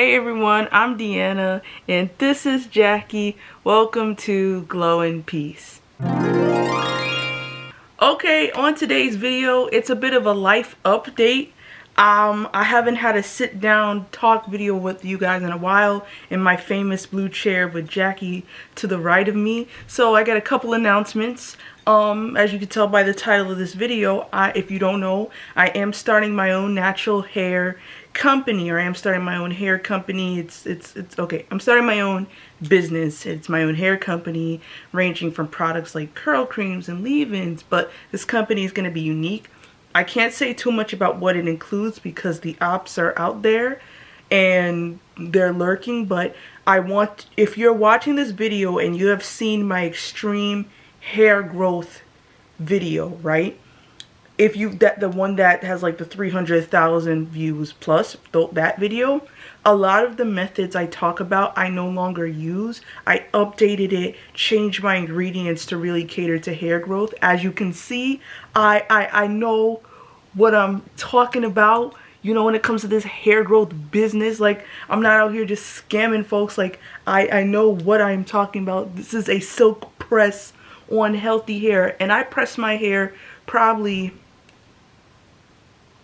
Hey everyone, I'm Deanna and this is Jackie. Welcome to Glow in Peace. Okay, on today's video, it's a bit of a life update. I haven't had a sit down talk video with you guys in a while in my famous blue chair with Jackie to the right of me. So I got a couple announcements. As you can tell by the title of this video, if you don't know, I am starting my own natural hair company, or I am starting my own hair company. It's okay. I'm starting my own business. It's my own hair company, ranging from products like curl creams and leave-ins, but this company is going to be unique. I can't say too much about what it includes because the ops are out there and they're lurking, but if you're watching this video and you have seen my extreme hair growth video, right? If the one that has like the 300,000 views plus, that video, a lot of the methods I talk about I no longer use. I updated it, changed my ingredients to really cater to hair growth. As you can see, I know what I'm talking about, you know, when it comes to this hair growth business. Like, I'm not out here just scamming folks. Like, I know what I'm talking about. This is a silk press on healthy hair, and I press my hair probably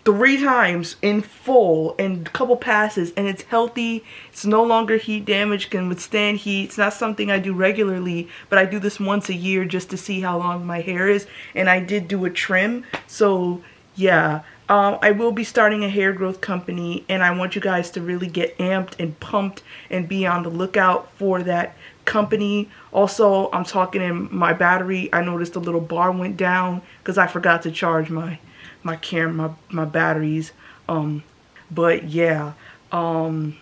3 times in full in a couple passes, and it's healthy. It's no longer heat damage, can withstand heat. It's not something I do regularly, but I do this once a year just to see how long my hair is, and I did do a trim. So yeah, I will be starting a hair growth company, and I want you guys to really get amped and pumped and be on the lookout for that company. Also, I'm talking in my battery. I noticed a little bar went down because I forgot to charge my camera, my batteries. But yeah, I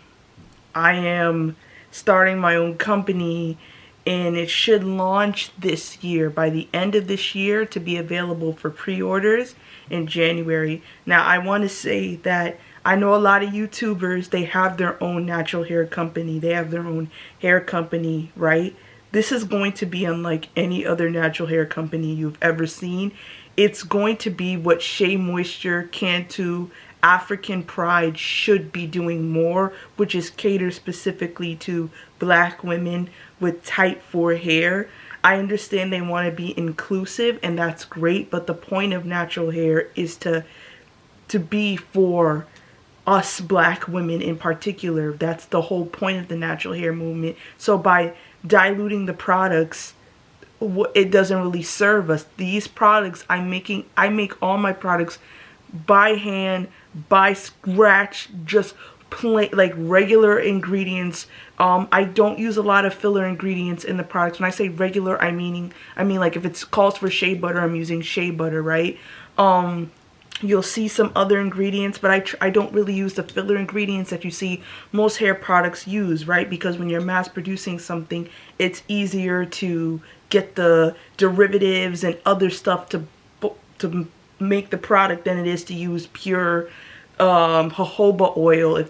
am starting my own company, and it should launch this year, by the end of this year, to be available for pre-orders in January. Now, I want to say that I know a lot of YouTubers, they have their own natural hair company. They have their own hair company, right? This is going to be unlike any other natural hair company you've ever seen. It's going to be what Shea Moisture, Cantu, African Pride should be doing more, which is cater specifically to black women with type 4 hair. I understand they want to be inclusive, and that's great, but the point of natural hair is to be for us black women in particular. That's the whole point of the natural hair movement. So by diluting the products, it doesn't really serve us. These products I make all my products by hand, by scratch, just plain, like regular ingredients. I don't use a lot of filler ingredients in the products. When I say regular, I mean like if it's calls for shea butter, I'm using shea butter, right? You'll see some other ingredients, but I don't really use the filler ingredients that you see most hair products use, right? Because when you're mass producing something, it's easier to get the derivatives and other stuff to make the product than it is to use pure jojoba oil.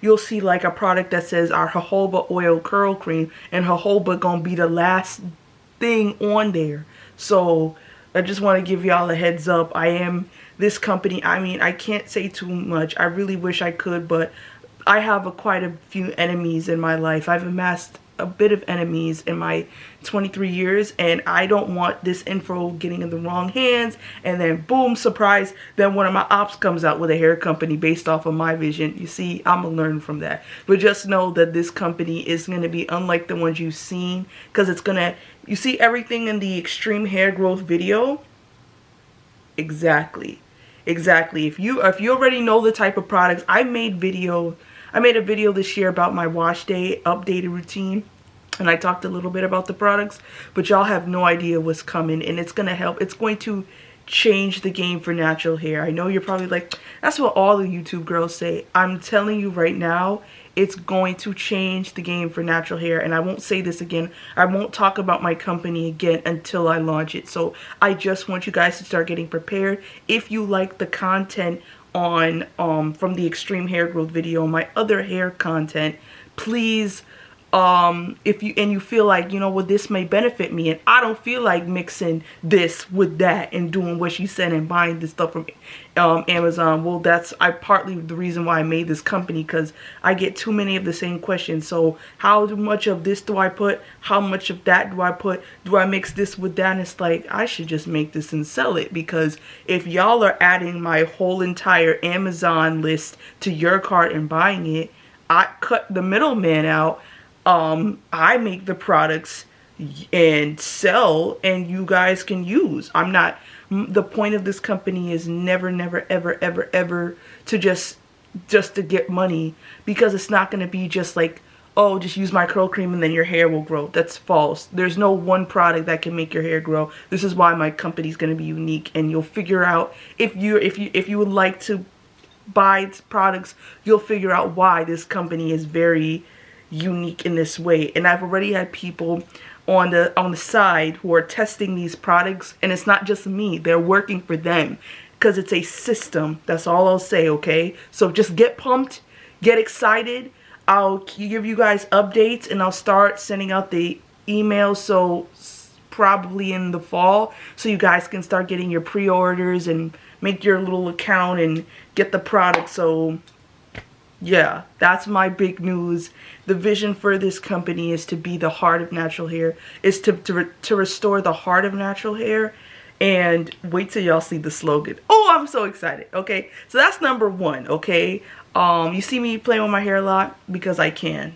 You'll see like a product that says our jojoba oil curl cream, and jojoba gonna be the last thing on there. So I just want to give y'all a heads up. This company, I can't say too much. I really wish I could, but I have quite a few enemies in my life. I've amassed a bit of enemies in my 23 years, and I don't want this info getting in the wrong hands, and then boom, surprise, then one of my ops comes out with a hair company based off of my vision. You see, I'm gonna learn from that. But just know that this company is gonna be unlike the ones you've seen, because you see everything in the extreme hair growth video. Exactly. If you already know the type of products, I made a video this year about my wash day updated routine, and I talked a little bit about the products, but y'all have no idea what's coming, and it's going to help. It's going to change the game for natural hair. I know you're probably like, that's what all the YouTube girls say. I'm telling you right now, it's going to change the game for natural hair, and I won't say this again. I won't talk about my company again until I launch it. So I just want you guys to start getting prepared. If you like the content on from the extreme hair growth video, my other hair content, please if you feel like, you know, well, this may benefit me, and I don't feel like mixing this with that and doing what she said and buying this stuff from Amazon. Well, that's partly the reason why I made this company, because I get too many of the same questions. So how much of this do I put? How much of that do I put? Do I mix this with that? And it's like, I should just make this and sell it, because if y'all are adding my whole entire Amazon list to your cart and buying it, I cut the middleman out. I make the products and sell, and you guys can use. The point of this company is never ever to just to get money, because it's not going to be just like, oh, just use my curl cream and then your hair will grow. That's false. There's no one product that can make your hair grow. This is why my company is going to be unique, and you'll figure out if you would like to buy its products, you'll figure out why this company is very unique in this way. And I've already had people on the side who are testing these products, and it's not just me, they're working for them, because it's a system. That's all I'll say, okay? So just get pumped, get excited. I'll give you guys updates, and I'll start sending out the emails, so probably in the fall, so you guys can start getting your pre-orders and make your little account and get the product. So yeah, that's my big news. The vision for this company is to be the heart of natural hair, is to restore the heart of natural hair. And wait till y'all see the slogan. Oh, I'm so excited. Okay, so that's number one. Okay, you see me playing with my hair a lot because I can.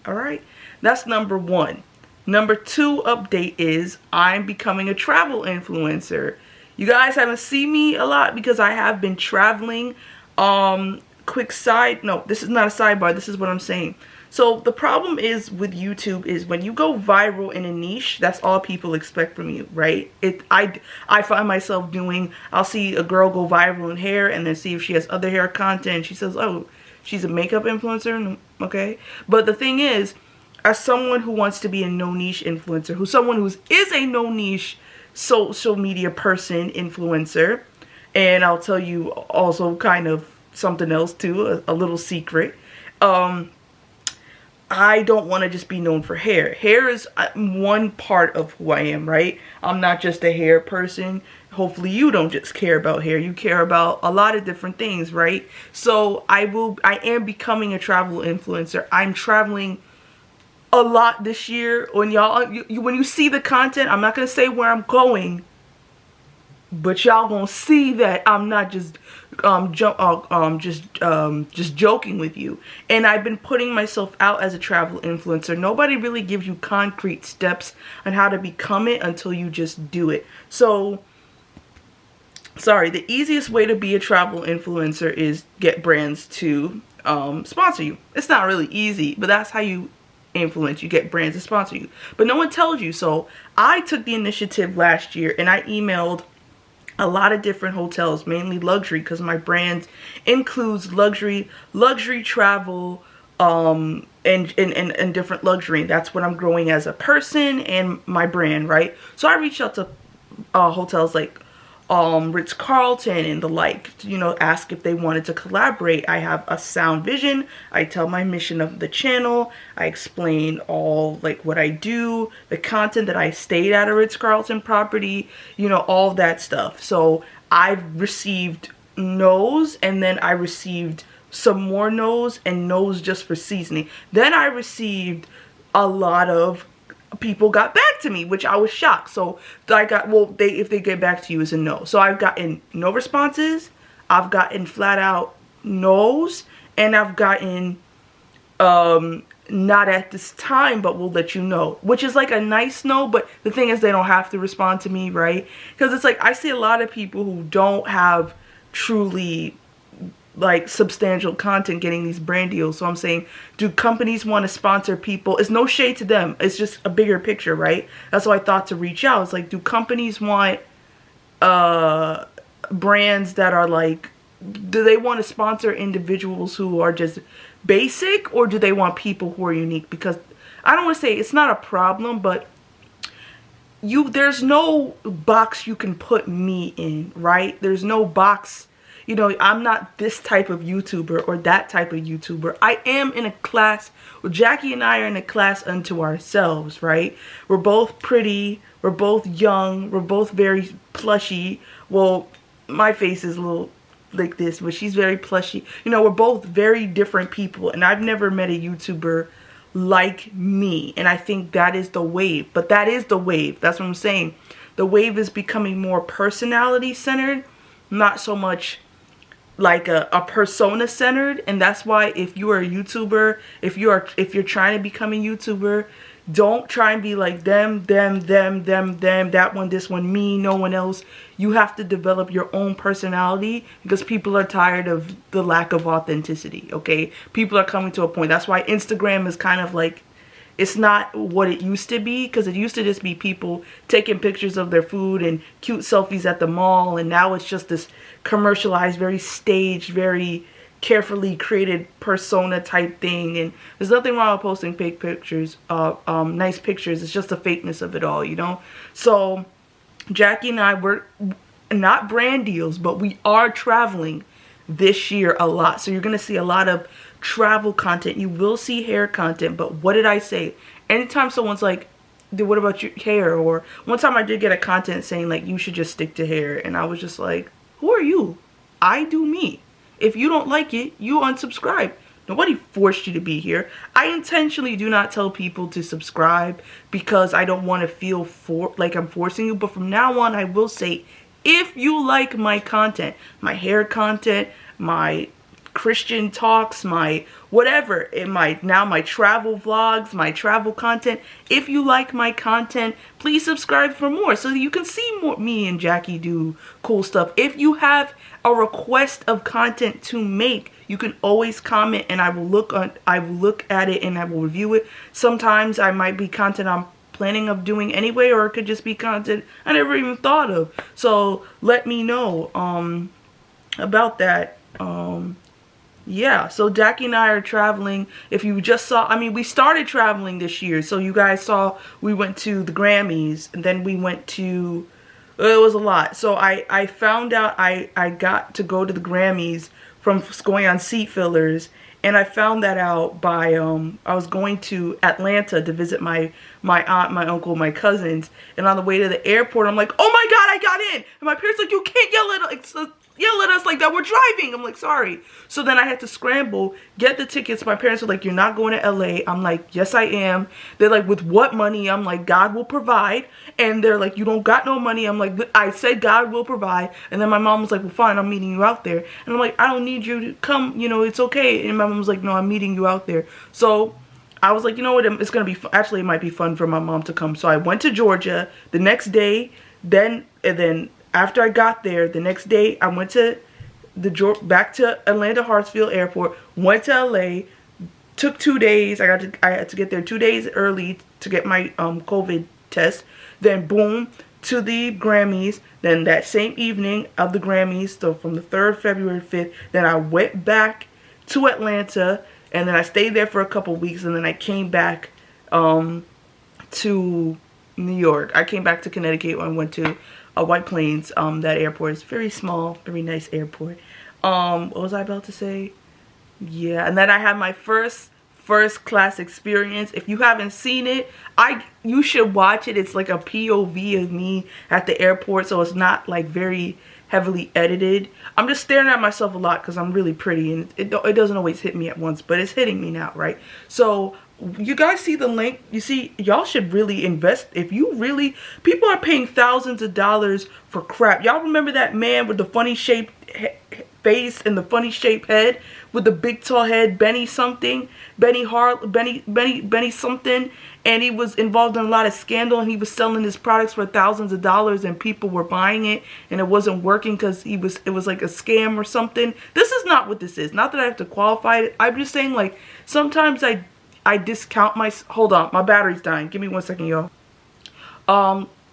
All right, that's number one. Number two update is I'm becoming a travel influencer. You guys haven't seen me a lot because I have been traveling. Quick side, no, this is not a sidebar, this is what I'm saying. So the problem is with YouTube is when you go viral in a niche, that's all people expect from you, right? I find myself doing, I'll see a girl go viral in hair and then see if she has other hair content. She says, oh, she's a makeup influencer, okay? But the thing is, as someone who wants to be a no niche influencer, someone who is a no niche social media person, influencer, and I'll tell you also kind of something else too, a little secret. I don't want to just be known for hair. Hair is one part of who I am, right? I'm not just a hair person. Hopefully you don't just care about hair. You care about a lot of different things, right? So I am becoming a travel influencer. I'm traveling a lot this year. When when you see the content, I'm not going to say where I'm going, but y'all gonna see that I'm not just just joking with you. And I've been putting myself out as a travel influencer. Nobody really gives you concrete steps on how to become it until you just do it. So sorry, the easiest way to be a travel influencer is get brands to sponsor you. It's not really easy, but that's how you influence. You get brands to sponsor you, but no one tells you. So I took the initiative last year, and I emailed a lot of different hotels, mainly luxury, because my brand includes luxury travel, and different luxury. That's what I'm growing as a person and my brand, right? So I reached out to hotels like Ritz-Carlton and the like, you know, ask if they wanted to collaborate. I have a sound vision. I tell my mission of the channel. I explain all like what I do, the content that I stayed at a Ritz-Carlton property, you know, all that stuff. So I've received no's, and then I received some more no's, and no's just for seasoning. Then I received a lot of people got back to me, which I was shocked. So I got, well, if they get back to you is a no. So I've gotten no responses, I've gotten flat out no's, and I've gotten not at this time, but we'll let you know, which is like a nice no. But the thing is, they don't have to respond to me, right? Because it's like I see a lot of people who don't have truly like substantial content getting these brand deals. So I'm saying, do companies want to sponsor people? It's no shade to them, it's just a bigger picture, right? That's why I thought to reach out. It's like, do companies want brands that are like, do they want to sponsor individuals who are just basic, or do they want people who are unique? Because I don't want to say it's not a problem, but there's no box you can put me in, right? There's no box. you know, I'm not this type of YouTuber or that type of YouTuber. I am in a class, well, Jackie and I are in a class unto ourselves, right? We're both pretty, we're both young, we're both very plushy. Well, my face is a little like this, but she's very plushy. You know, we're both very different people, and I've never met a YouTuber like me, and I think that is the wave. But that is the wave. That's what I'm saying. The wave is becoming more personality centered, not so much like a persona centered. And that's why if you are a YouTuber, if you're trying to become a YouTuber, don't try and be like them, that one, this one, me, no one else. You have to develop your own personality, because people are tired of the lack of authenticity, okay? People are coming to a point. That's why Instagram is kind of like, it's not what it used to be, because it used to just be people taking pictures of their food and cute selfies at the mall, and now it's just this commercialized, very staged, very carefully created persona type thing. And there's nothing wrong with posting fake pictures, nice pictures. It's just the fakeness of it all, you know? So Jackie and I, we're not brand deals, but we are traveling this year a lot. So you're gonna see a lot of travel content. You will see hair content, but what did I say? Anytime someone's like, dude, what about your hair? Or one time I did get a content saying like, you should just stick to hair. And I was just like, who are you? I do me. If you don't like it, you unsubscribe. Nobody forced you to be here. I intentionally do not tell people to subscribe because I don't want to feel like I'm forcing you. But from now on, I will say, if you like my content, my hair content, my Christian talks, my whatever, my travel vlogs, my travel content, if you like my content, please subscribe for more so that you can see more me and Jackie do cool stuff. If you have a request of content to make, you can always comment, and I will look at it and I will review it. Sometimes I might be content I'm planning of doing anyway, or it could just be content I never even thought of. So let me know about that. Yeah, so Jackie and I are traveling. If you just saw, I mean, we started traveling this year. So you guys saw we went to the Grammys, and then we went to, it was a lot. So I found out I got to go to the Grammys from going on seat fillers. And I found that out by, I was going to Atlanta to visit my aunt, my uncle, my cousins. And on the way to the airport, I'm like, oh my God, I got in. And my parents like, you can't yell at us like that, we're driving. I'm like, sorry. So then I had to scramble, get the tickets. My parents were like, you're not going to LA. I'm like, yes I am. They're like, with what money? I'm like, God will provide. And they're like, you don't got no money. I'm like, I said God will provide. And then my mom was like, well fine, I'm meeting you out there. And I'm like, I don't need you to come, you know, it's okay. And my mom was like, no, I'm meeting you out there. So I was like, you know what, it's gonna be actually, it might be fun for my mom to come. So I went to Georgia the next day. And then after I got there, the next day, I went to back to Atlanta Hartsfield Airport, went to LA, took 2 days. I had to get there 2 days early to get my COVID test. Then boom, to the Grammys. Then that same evening of the Grammys, so from the 3rd, February 5th, then I went back to Atlanta, and then I stayed there for a couple weeks, and then I came back to New York. I came back to Connecticut and went to White Plains. That airport is very small, very nice airport. What was I about to say? Yeah, and then I had my first class experience. If you haven't seen it, you should watch it. It's like a POV of me at the airport, so it's not like very heavily edited. I'm just staring at myself a lot because I'm really pretty, and it doesn't always hit me at once, but it's hitting me now, right? So you guys see the link. You see, y'all should really invest. If you really, people are paying thousands of dollars for crap. Y'all remember that man with the funny shaped face and the funny shaped head with the big tall head, Benny something, Benny something, and he was involved in a lot of scandal, and he was selling his products for thousands of dollars, and people were buying it, and it wasn't working because it was like a scam or something. This is not what this is. Not that I have to qualify it. I'm just saying, like, sometimes I discount hold on, my battery's dying. Give me 1 second, y'all.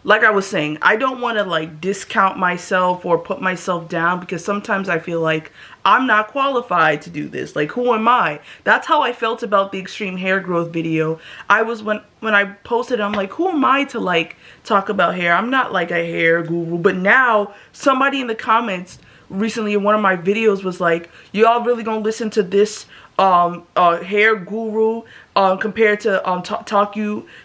Like I was saying, I don't want to like discount myself or put myself down, because sometimes I feel like I'm not qualified to do this. Like, who am I? That's how I felt about the extreme hair growth video. I was, when I posted, I'm like, who am I to like talk about hair? I'm not like a hair guru. But now somebody in the comments recently in one of my videos was like, y'all really gonna listen to this hair guru compared to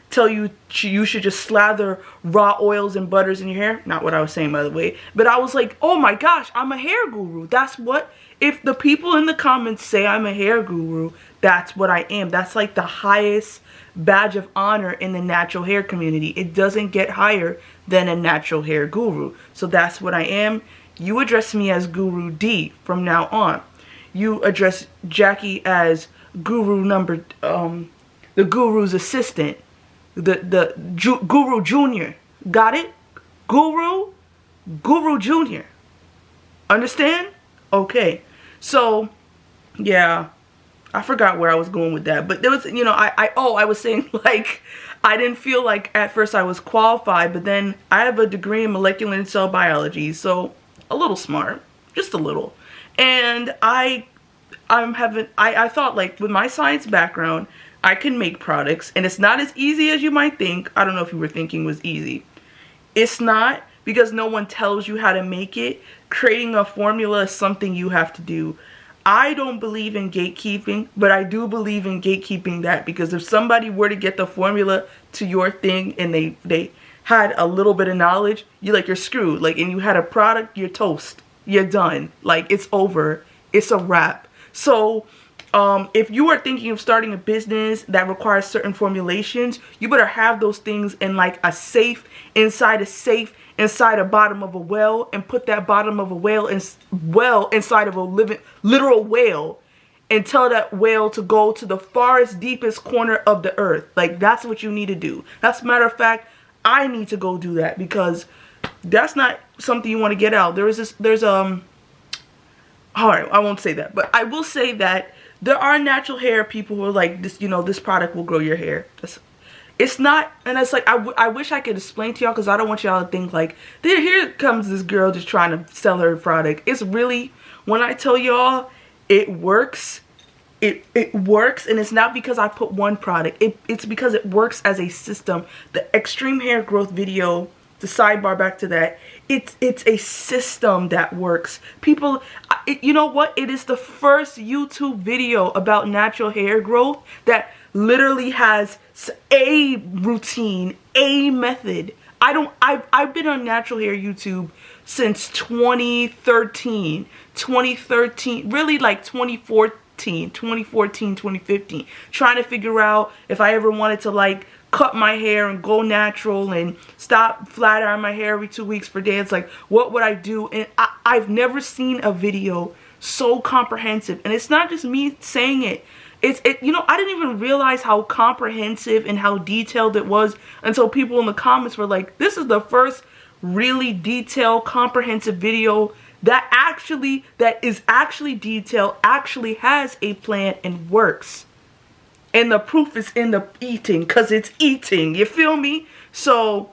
tell you you should just slather raw oils and butters in your hair? Not what I was saying, by the way, but I was like, oh my gosh, I'm a hair guru. That's what, if the people in the comments say I'm a hair guru, that's what I am. That's like the highest badge of honor in the natural hair community. It doesn't get higher than a natural hair guru. So that's what I am. You address me as Guru D from now on. You address Jackie as Guru number, the Guru's assistant, Guru Junior. Got it? Guru Junior. Understand? Okay. So, yeah, I forgot where I was going with that, but there was, you know, I was saying, like, I didn't feel like at first I was qualified, but then I have a degree in molecular and cell biology, so a little smart, just a little. And I thought, like, with my science background, I can make products, and it's not as easy as you might think. I don't know if you were thinking it was easy. It's not, because no one tells you how to make it. Creating a formula is something you have to do. I don't believe in gatekeeping, but I do believe in gatekeeping that, because if somebody were to get the formula to your thing and they had a little bit of knowledge, you're screwed. Like, and you had a product, you're toast. You're done. Like, it's over. It's a wrap. So, if you are thinking of starting a business that requires certain formulations, you better have those things in like a safe, inside a bottom of a well, and put that bottom of a well inside of a literal whale, and tell that whale to go to the farthest, deepest corner of the earth. Like, that's what you need to do. That's a matter of fact, I need to go do that, because that's not something you want to get out. Alright, I won't say that, but I will say that there are natural hair people who are like, this, you know, this product will grow your hair. It's not, and it's like, I wish I could explain to y'all, because I don't want y'all to think like, here comes this girl just trying to sell her product. It's really, when I tell y'all, it works. It works, and it's not because I put one product. It's because it works as a system. The extreme hair growth video, the sidebar back to that, it's a system that works. People, you know what? It is the first YouTube video about natural hair growth that literally has a routine, a method. I've been on natural hair YouTube since 2013, really like 2014, 2015, trying to figure out if I ever wanted to like cut my hair and go natural and stop flat iron my hair every 2 weeks for dance. Like, what would I do? And I've never seen a video so comprehensive. And it's not just me saying it. You know, I didn't even realize how comprehensive and how detailed it was until people in the comments were like, this is the first really detailed, comprehensive video that is actually detailed, actually has a plan and works. And the proof is in the eating, because it's eating. You feel me? So,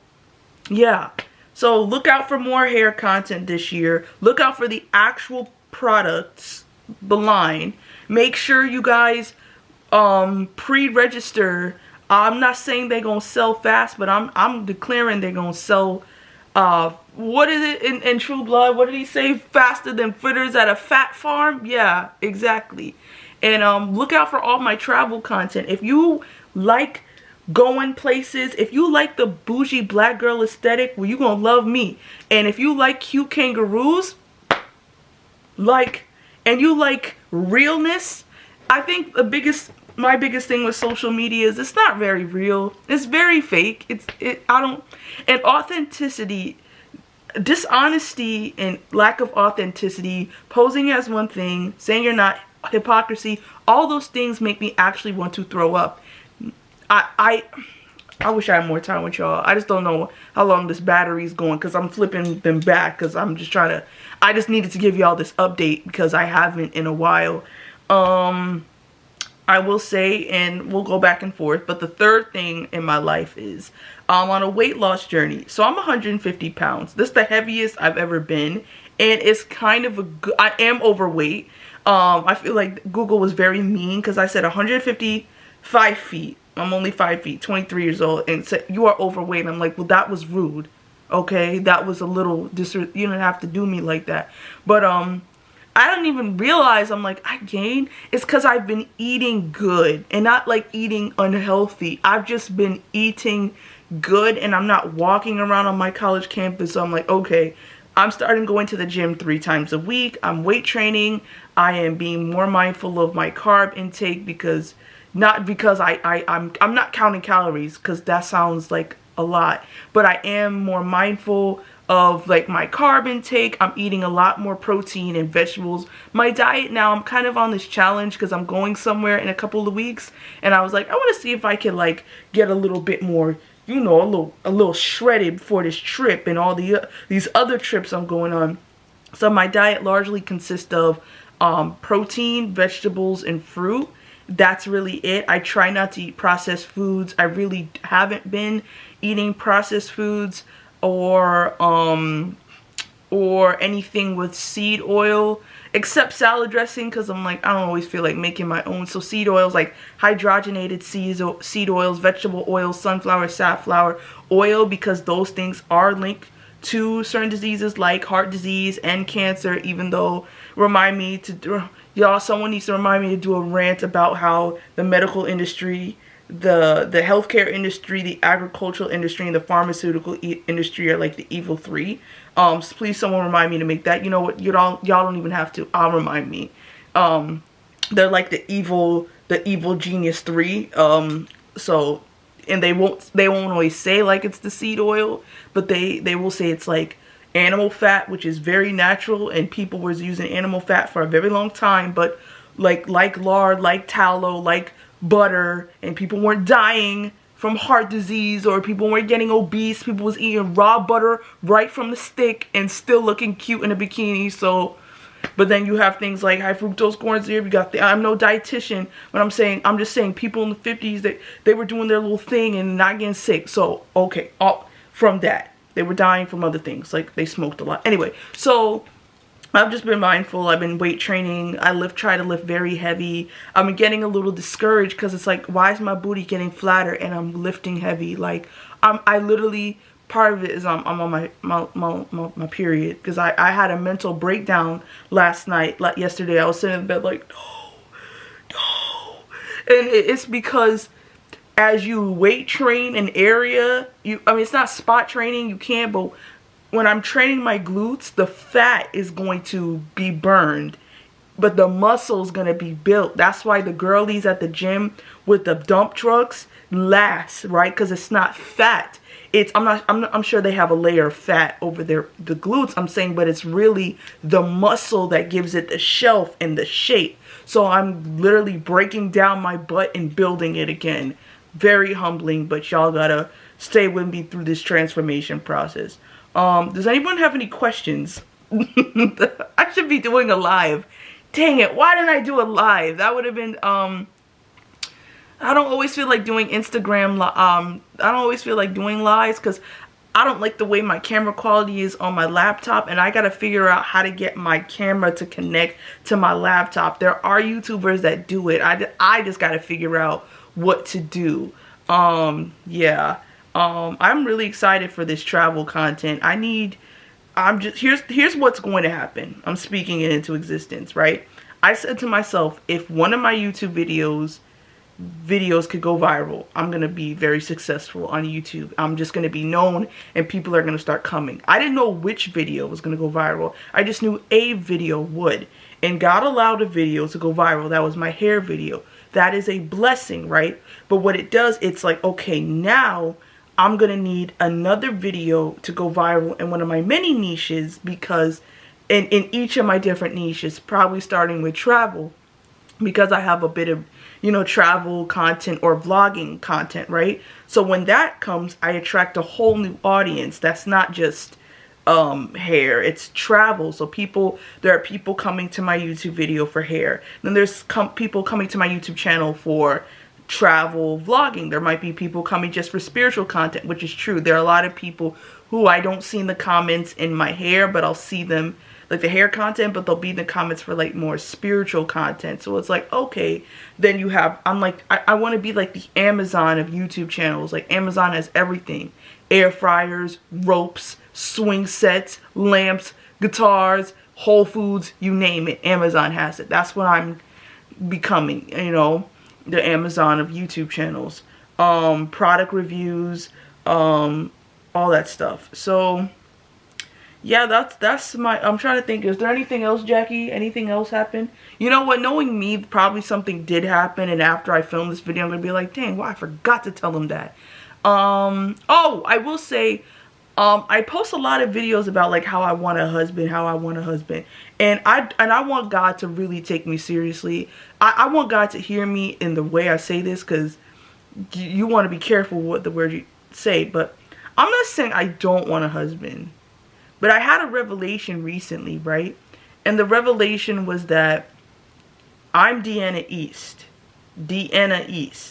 yeah. So, look out for more hair content this year. Look out for the actual products, the line. Make sure you guys pre-register. I'm not saying they're going to sell fast, but I'm declaring they're going to sell, what is it in True Blood? What did he say? Faster than fritters at a fat farm? Yeah, exactly. And look out for all my travel content. If you like going places, if you like the bougie black girl aesthetic, well, you're going to love me. And if you like cute kangaroos, and you like realness, I think my biggest thing with social media is it's not very real. It's very fake. And authenticity, dishonesty and lack of authenticity, posing as one thing, saying you're not, hypocrisy, all those things make me actually want to throw up. I wish I had more time with y'all. I just don't know how long this battery is going, because I'm flipping them back, because I'm just I just needed to give y'all this update because I haven't in a while. I will say, and we'll go back and forth, but the third thing in my life is I'm on a weight loss journey. So I'm 150 pounds. This is the heaviest I've ever been, and it's kind of I am overweight. I feel like Google was very mean, because I said 155 feet. I'm only 5 feet, 23 years old, and said you are overweight. And I'm like, well, that was rude. Okay, that was a little you didn't have to do me like that. But I didn't even realize I'm like I gained. It's because I've been eating good and not like eating unhealthy. I've just been eating good, and I'm not walking around on my college campus. So I'm like, okay, I'm starting going to the gym 3 times a week. I'm weight training. I am being more mindful of my carb intake because not because I'm not counting calories, because that sounds like a lot, but I am more mindful of like my carb intake. I'm eating a lot more protein and vegetables. My diet now, I'm kind of on this challenge because I'm going somewhere in a couple of weeks, and I was like, I want to see if I can like get a little bit more, you know, a little shredded for this trip and all these other trips I'm going on. So my diet largely consists of protein, vegetables, and fruit. That's really it. I try not to eat processed foods. I really haven't been eating processed foods or anything with seed oil, except salad dressing, because I'm like, I don't always feel like making my own. So seed oils like hydrogenated seed oils, vegetable oils, sunflower, safflower oil, because those things are linked to certain diseases like heart disease and cancer. Even though, remind me to y'all, someone needs to remind me to do a rant about how the medical industry, the healthcare industry, the agricultural industry, and the pharmaceutical industry are like the evil 3. So please, someone remind me to make that. You know what? Y'all don't even have to. I'll remind me. They're like the evil genius 3. So, and they won't always say like it's the seed oil, but they will say it's like animal fat, which is very natural, and people were using animal fat for a very long time, but like lard, like tallow, like butter, and people weren't dying from heart disease, or people weren't getting obese. People was eating raw butter right from the stick and still looking cute in a bikini. So, but then you have things like high fructose corn syrup. You got I'm no dietitian, but I'm just saying people in the 50s, that they were doing their little thing and not getting sick. So okay, from that, they were dying from other things, like they smoked a lot. Anyway, so I've just been mindful. I've been weight training. Try to lift very heavy. I'm getting a little discouraged because it's like, why is my booty getting flatter and I'm lifting heavy? Like I literally, part of it is I'm on my period, because I had a mental breakdown last night. Like yesterday, I was sitting in bed like, no, and it's because as you weight train an area, I mean, it's not spot training, you can't, but when I'm training my glutes, the fat is going to be burned, but the muscle's going to be built. That's why the girlies at the gym with the dump trucks last, right? Because it's not fat. I'm sure they have a layer of fat over the glutes, I'm saying, but it's really the muscle that gives it the shelf and the shape. So I'm literally breaking down my butt and building it again. Very humbling, but y'all gotta stay with me through this transformation process. Does anyone have any questions? I should be doing a live. Dang it, why didn't I do a live? That would have been, I don't always feel like doing Instagram, I don't always feel like doing lives, because I don't like the way my camera quality is on my laptop, and I gotta figure out how to get my camera to connect to my laptop. There are YouTubers that do it. I just gotta figure out what to do. Yeah. I'm really excited for this travel content. Here's what's going to happen. I'm speaking it into existence, right? I said to myself, if one of my YouTube videos could go viral, I'm going to be very successful on YouTube. I'm just going to be known and people are going to start coming. I didn't know which video was going to go viral. I just knew a video would. And God allowed a video to go viral. That was my hair video. That is a blessing, right? But what it does, it's like, okay, now I'm going to need another video to go viral in one of my many niches, because in each of my different niches, probably starting with travel, because I have a bit of, you know, travel content or vlogging content, right? So when that comes, I attract a whole new audience. That's not just hair, it's travel. So there are people coming to my YouTube video for hair. Then there's people coming to my YouTube channel for travel vlogging. There might be people coming just for spiritual content, which is true. There are a lot of people who I don't see in the comments in my hair, but I'll see them like the hair content, but they'll be in the comments for like more spiritual content. So it's like, okay, then you have, I'm like, I want to be like the Amazon of YouTube channels. Like Amazon has everything: air fryers, ropes, swing sets, lamps, guitars, Whole Foods, you name it, Amazon has it. That's what I'm becoming, you know, the Amazon of YouTube channels. Product reviews, all that stuff. So yeah, that's my, I'm trying to think, is there anything else, Jackie? Anything else happen? You know what, knowing me, probably something did happen, and after I film this video I'm gonna be like, dang, well, I forgot to tell them that. Oh, I will say, I post a lot of videos about like how I want a husband, and I want God to really take me seriously. I want God to hear me in the way I say this, because you want to be careful what the word you say. But I'm not saying I don't want a husband, but I had a revelation recently, right? And the revelation was that I'm Deanna East,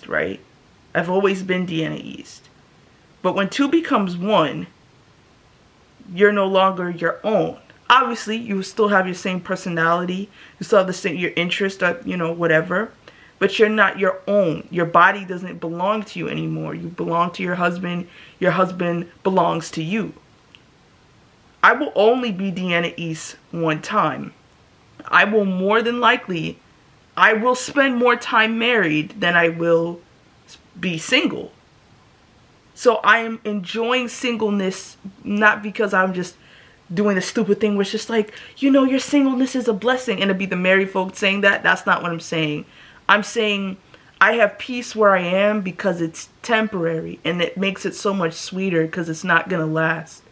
right? I've always been Deanna East. But when two becomes one, you're no longer your own. Obviously, you still have your same personality. You still have the same, your interest, you know, whatever. But you're not your own. Your body doesn't belong to you anymore. You belong to your husband. Your husband belongs to you. I will only be Deanna East one time. I will more than likely, I will spend more time married than I will be single. So I am enjoying singleness, not because I'm just doing the stupid thing where it's just like, you know, your singleness is a blessing, and to be the married folks saying that. That's not what I'm saying. I'm saying I have peace where I am because it's temporary, and it makes it so much sweeter because it's not gonna last.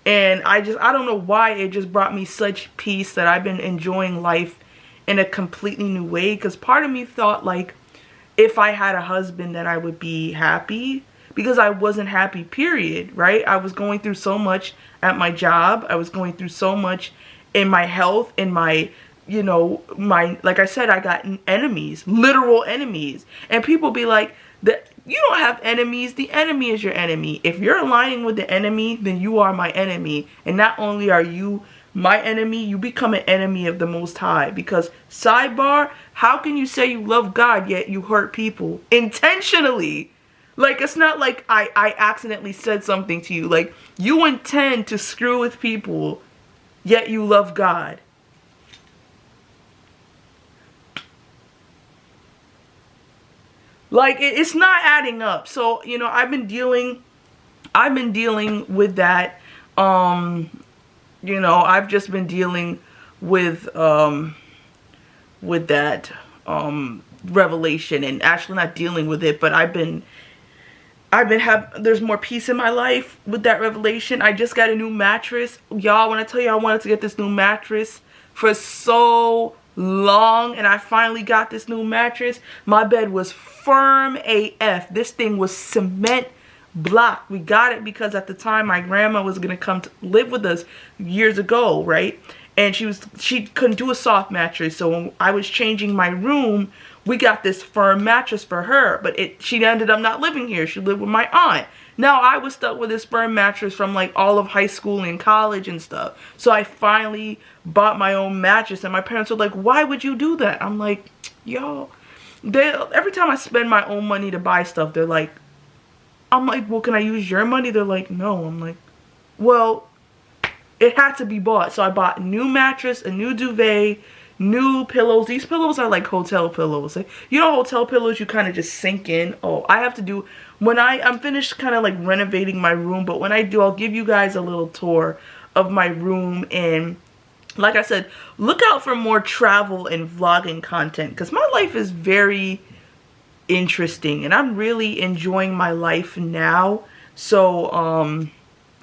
And I don't know why, it just brought me such peace that I've been enjoying life in a completely new way. Because part of me thought like, if I had a husband then I would be happy, because I wasn't happy, period, right? I was going through so much at my job. I was going through so much in my health, in my, you know, my, like I said, I got enemies, literal enemies. And people be like, you don't have enemies, the enemy is your enemy. If you're aligning with the enemy, then you are my enemy. And not only are you my enemy, you become an enemy of the Most High. Because, sidebar, how can you say you love God yet you hurt people intentionally? Like, it's not like I accidentally said something to you. Like, you intend to screw with people, yet you love God. Like, it's not adding up. So, you know, I've been dealing with that. You know, I've just been dealing with that revelation, and actually not dealing with it, but there's more peace in my life with that revelation. I just got a new mattress. Y'all, when I tell you I wanted to get this new mattress for so long, and I finally got this new mattress. My bed was firm AF. This thing was cement block. We got it because at the time my grandma was gonna come to live with us years ago, right? And she couldn't do a soft mattress, so when I was changing my room, we got this firm mattress for her. But she ended up not living here. She lived with my aunt. Now I was stuck with this firm mattress from like all of high school and college and stuff. So I finally bought my own mattress, and my parents were like, why would you do that? I'm like, yo, every time I spend my own money to buy stuff, they're like, I'm like, well, can I use your money? They're like, no. I'm like, well, it had to be bought. So I bought a new mattress, a new duvet, new pillows. These pillows are like hotel pillows. Like, you know, hotel pillows, you kind of just sink in. Oh, I have to do, when I'm finished kind of like renovating my room, but when I do, I'll give you guys a little tour of my room. And like I said, look out for more travel and vlogging content, because my life is very interesting and I'm really enjoying my life now. So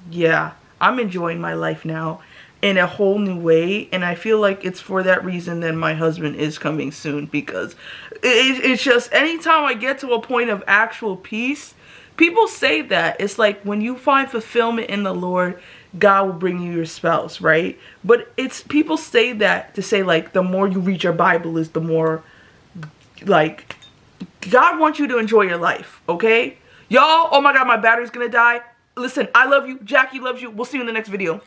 yeah, I'm enjoying my life now in a whole new way, and I feel like it's for that reason that my husband is coming soon, because it's just anytime I get to a point of actual peace, people say that it's like when you find fulfillment in the Lord, God will bring you your spouse, right? But it's, people say that to say like the more you read your Bible is the more, like, God wants you to enjoy your life, okay? Y'all, oh my God, my battery's gonna die. Listen, I love you. Jackie loves you. We'll see you in the next video.